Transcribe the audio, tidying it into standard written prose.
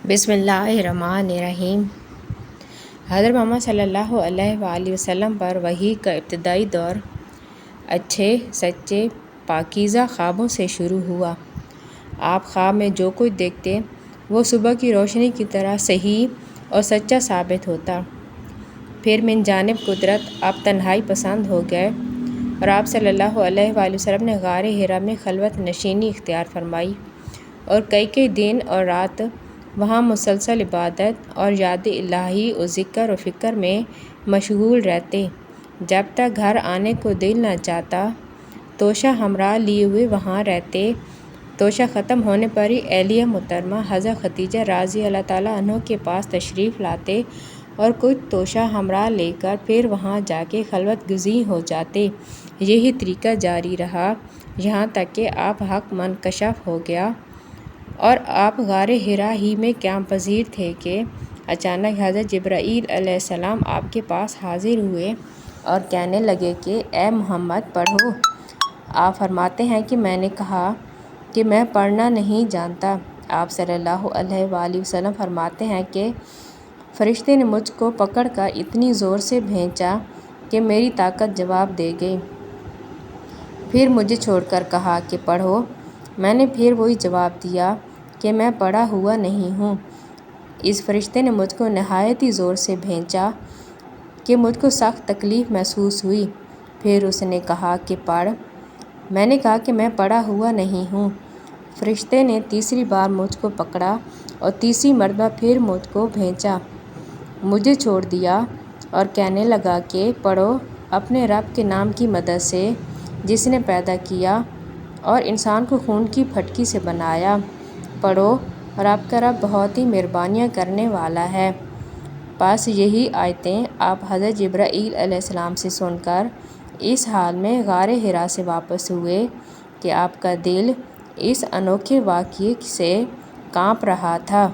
بسم اللہ الرحمن الرحیم۔ حضرت محمد صلی اللہ علیہ وآلہ وسلم پر وحی کا ابتدائی دور اچھے سچے پاکیزہ خوابوں سے شروع ہوا۔ آپ خواب میں جو کچھ دیکھتے وہ صبح کی روشنی کی طرح صحیح اور سچا ثابت ہوتا۔ پھر من جانب قدرت آپ تنہائی پسند ہو گئے اور آپ صلی اللہ علیہ وآلہ وسلم نے غار حرا میں خلوت نشینی اختیار فرمائی اور کئی دن اور رات وہاں مسلسل عبادت اور یاد الہی و ذکر و فکر میں مشغول رہتے، جب تک گھر آنے کو دل نہ چاہتا۔ توشہ ہمراہ لیے ہوئے وہاں رہتے۔ توشہ ختم ہونے پر ہی اہلیہ محترمہ حضرت خدیجہ رضی اللہ تعالیٰ عنہ کے پاس تشریف لاتے اور کچھ توشہ ہمراہ لے کر پھر وہاں جا کے خلوت گزین ہو جاتے۔ یہی طریقہ جاری رہا یہاں تک کہ آپ حق منکشف ہو گیا اور آپ غار حرا ہی میں قیام پذیر تھے کہ اچانک حضرت جبرائیل علیہ السلام آپ کے پاس حاضر ہوئے اور کہنے لگے کہ اے محمد پڑھو۔ آپ فرماتے ہیں کہ میں نے کہا کہ میں پڑھنا نہیں جانتا۔ آپ صلی اللہ علیہ وآلہ وسلم فرماتے ہیں کہ فرشتے نے مجھ کو پکڑ کر اتنی زور سے بھینچا کہ میری طاقت جواب دے گئی، پھر مجھے چھوڑ کر کہا کہ پڑھو۔ میں نے پھر وہی جواب دیا کہ میں پڑھا ہوا نہیں ہوں۔ اس فرشتے نے مجھ کو نہایت ہی زور سے بھینچا کہ مجھ کو سخت تکلیف محسوس ہوئی، پھر اس نے کہا کہ پڑھ۔ میں نے کہا کہ میں پڑھا ہوا نہیں ہوں۔ فرشتے نے تیسری بار مجھ کو پکڑا اور تیسری مرتبہ پھر مجھ کو بھینچا، مجھے چھوڑ دیا اور کہنے لگا کہ پڑھو اپنے رب کے نام کی مدد سے جس نے پیدا کیا اور انسان کو خون کی پھٹکی سے بنایا۔ پڑھو اور آپ کا رب بہت ہی مہربانیاں کرنے والا ہے۔ بس یہی آیتیں آپ حضرت جبرائیل علیہ السلام سے سن کر اس حال میں غار حرا سے واپس ہوئے کہ آپ کا دل اس انوکھے واقعے سے کانپ رہا تھا۔